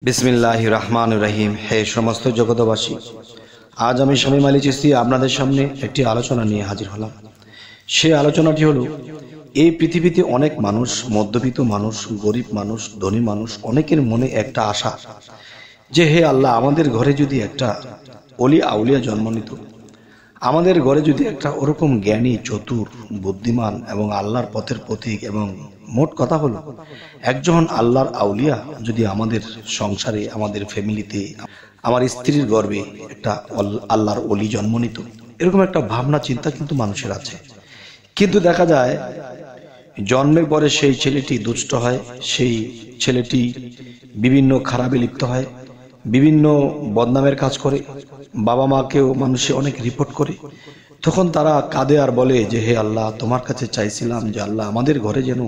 বিসমিল্লাহির রহমানির রহিম। হে সমস্ত জগতবাসী, আজ আমি শামীম আলী চিশতি আপনাদের সামনে একটি আলোচনা নিয়ে হাজির হলাম। সেই আলোচনাটি হলো, এই পৃথিবীতে অনেক মানুষ, মধ্যবিত্ত মানুষ, গরিব মানুষ, ধনী মানুষ, অনেকের মনে একটা আশা যে হে আল্লাহ, আমাদের ঘরে যদি একটা অলি আউলিয়া জন্ম নিত, আমাদের ঘরে যদি একটা ওরকম জ্ঞানী, চতুর, বুদ্ধিমান এবং আল্লাহর পথের পথিক এবং মোট কথা হলো একজন আল্লাহর আউলিয়া যদি আমাদের সংসারে, আমাদের ফ্যামিলিতে, আমার স্ত্রীর গর্ভে একটা আল্লাহর অলি জন্ম নিত, এরকম একটা ভাবনা চিন্তা কিন্তু মানুষের আছে। কিন্তু দেখা যায় জন্মের পরে সেই ছেলেটি দুষ্ট হয়, সেই ছেলেটি বিভিন্ন খারাপে লিপ্ত হয়, বিভিন্ন বদনামের কাজ করে, বাবা মাকেও মানুষে অনেক রিপোর্ট করে। তখন তারা কাঁদে আর বলে যে হে আল্লাহ, তোমার কাছে চাইছিলাম যে আল্লাহ, আমাদের ঘরে যেন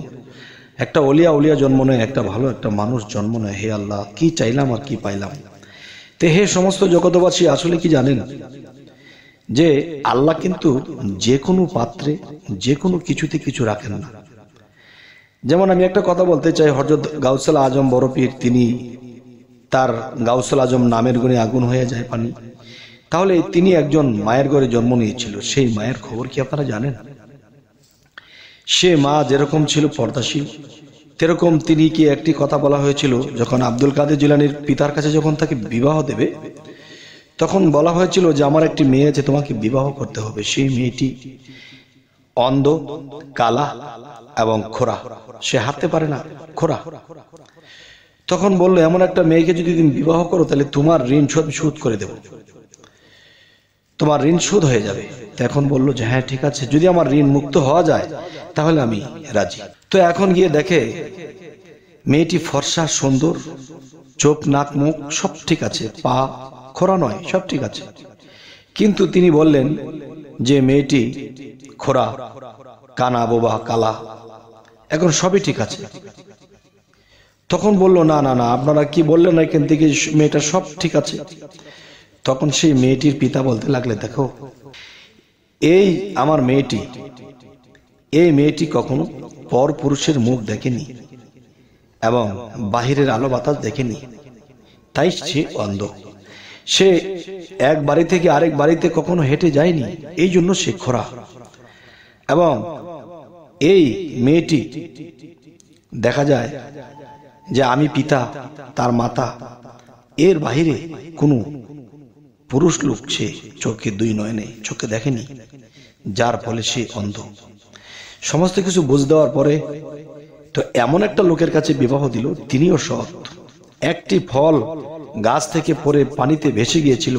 একটা অলিয়া উলিয়া জন্ম নেয়, একটা ভালো একটা মানুষ জন্ম নেয়। হে আল্লাহ, কি চাইলাম আর কি পাইলাম। তে হে সমস্ত জগতবাসী, আসলে কি জানেন যে আল্লাহ কিন্তু যে কোনো পাত্রে, যে কোনো কিছুতে কিছু রাখেন না। যেমন আমি একটা কথা বলতে চাই, হযরত গাউসুল আজম বড় পীর, তিনি তার গাউসুল আজম নামের গুণে আগুন হয়ে যায় পানি। তাহলে তিনি একজন মায়ের ঘরে জন্ম নিয়েছিল, সেই মায়ের খবর কি আপনারা জানেন? সে মা যেরকম ছিল পর্দাশীল, তেরকম তিনি কি একটি কথা বলা হয়েছিল, যখন আব্দুল কাদের জিলানীর পিতার কাছে যখন তাকে বিবাহ দেবে, তখন বলা হয়েছিল যে আমার একটি মেয়ে আছে, তোমাকে বিবাহ করতে হবে। সেই মেয়েটি অন্ধ, কালা এবং খোরা, সে হাঁটতে পারে না, খোরা। তখন বললো, এমন একটা মেয়েকে যদি তুমি বিবাহ করো, তাহলে তোমার ঋণ শোধ করে দেব, তোমার ঋণ শোধ হয়ে যাবে। এখন বললো যে হ্যাঁ ঠিক আছে, যদি আমার ঋণ মুক্ত হওয়া যায় তাহলে আমি রাজি। তো এখন গিয়ে দেখে মেয়েটি ফর্সা, সুন্দর, চোখ, নাক, মুখ সব ঠিক আছে, পা খোরা নয়, সব ঠিক আছে। কিন্তু তিনি বললেন যে মেয়েটি খোরা, কানা, বোবা, কালা, এখন সবই ঠিক আছে। তখন বললো না না না, আপনারা কি বললেন, এখান থেকে মেয়েটা সব ঠিক আছে। তখন সেই মেয়েটির পিতা বলতে লাগলে, দেখো, এই আমার মেয়েটি, এই মেয়েটি কখনো পর পুরুষের মুখ দেখেনি এবং বাহিরের আলো বাতাস দেখেনি, তাই সে অন্ধ। সে এক বাড়ি থেকে আরেক বাড়িতে কখনো হেঁটে যায়নি, এই জন্য সে খোরা। এবং এই মেয়েটি দেখা যায় যে আমি পিতা, তার মাতা, এর বাহিরে কোনো পুরুষ লোক সে চোখে, দুই নয়নে চোখে দেখেনি, যার ফলে সে অন্ধ। সমস্ত কিছু বুঝ দেওয়ার পরে তো এমন একটা লোকের কাছে বিবাহ দিল, তিনিও সৎ। একটি ফল গাছ থেকে পড়ে পানিতে ভেসে গিয়েছিল,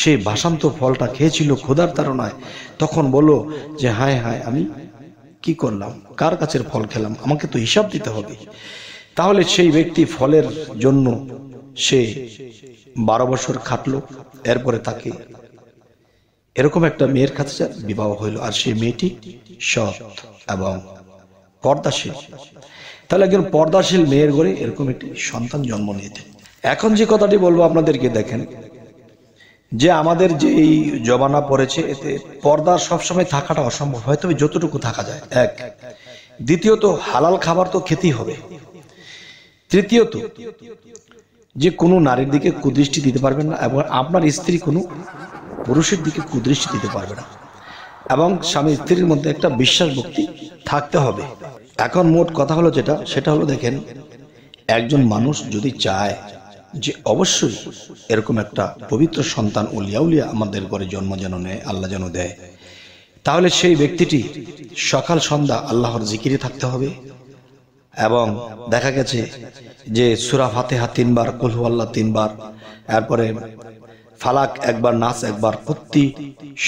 সেই ভাসান্ত ফলটা খেয়েছিল ক্ষুধার তাড়নায়। তখন বলল যে হায় হায়, আমি কি করলাম, কার গাছের ফল খেলাম, আমাকে তো হিসাব দিতে হবে। তাহলে সেই ব্যক্তি ফলের জন্য সে 12 বছর খাটলো। এরপরে তাকে এরকম একটা মেয়ের কাছে বিবাহ হইল, আর সেই মেয়েটি সৎ এবং পর্দাশীল। তাহলে একজন পর্দাশীল মেয়ের ঘরে এরকম একটি সন্তান জন্ম নিয়েছে। এখন যে কথাটি বলবো আপনাদেরকে, দেখেন যে আমাদের যে এই জমানা পড়েছে, এতে পর্দা সবসময় থাকাটা অসম্ভব, হয়তো যতটুকু থাকা যায়। এক, দ্বিতীয়ত হালাল খাবার তো খেতেই হবে। তৃতীয়ত যে কোনো নারীর দিকে কুদৃষ্টি দিতে পারবেন না, এবং আপনার স্ত্রী কোনো পুরুষের দিকে কুদৃষ্টি দিতে পারবে না, এবং স্বামী স্ত্রীর মধ্যে একটা বিশ্বাস ভক্তি থাকতে হবে। এখন মোট কথা হলো যেটা, সেটা হলো, দেখেন, একজন মানুষ যদি চায় যে অবশ্যই এরকম একটা পবিত্র সন্তান উলিয়া উলিয়া আমাদের ঘরে জন্ম যেন নেয়, আল্লাহ যেন দেয়, তাহলে সেই ব্যক্তিটি সকাল সন্ধ্যা আল্লাহর জিকিরে থাকতে হবে। এবং দেখা গেছে যে সূরা ফাতিহা 3 বার, কুল হুয়াল্লাহ 3 বার, এরপরে ফালাক একবার, নাস একবার, প্রতি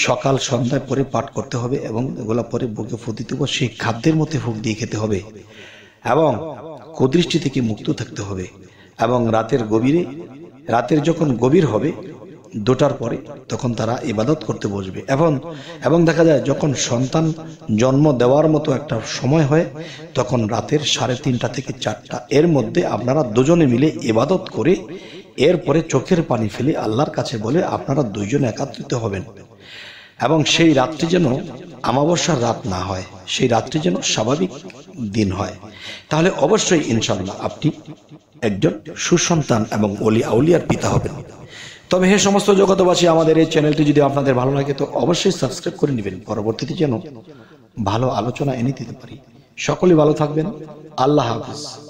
সকাল সন্ধ্যায় পরে পাঠ করতে হবে। এবং এগুলা পরে বুকে ফুঁ দিতে হবে, সেই খাদ্যের মধ্যে ফুঁক দিয়ে খেতে হবে, এবং কুদৃষ্টি থেকে মুক্ত থাকতে হবে। এবং রাতের যখন গভীর হবে 2টার পরে, তখন তারা ইবাদত করতে বসবে। এবং দেখা যায় যখন সন্তান জন্ম দেওয়ার মতো একটা সময় হয়, তখন রাতের 3:30 থেকে 4টা, এর মধ্যে আপনারা দুজনে মিলে ইবাদত করে এরপরে চোখের পানি ফেলে আল্লাহর কাছে বলে আপনারা দুইজনে একত্রিত হবেন। এবং সেই রাত্রি যেন আমাবস্যার রাত না হয়, সেই রাত্রি যেন স্বাভাবিক দিন হয়। তাহলে অবশ্যই ইনশাআল্লাহ আপনি একজন সুসন্তান এবং ওলি আউলিয়ার পিতা হবেন। তবে হে সমস্ত জগতবাসী, আমাদের এই চ্যানেলটি যদি আপনাদের ভালো লাগে তো অবশ্যই সাবস্ক্রাইব করে নেবেন, পরবর্তীতে যেন ভালো আলোচনা এনে দিতে পারি। সকলে ভালো থাকবেন। আল্লাহ হাফেজ।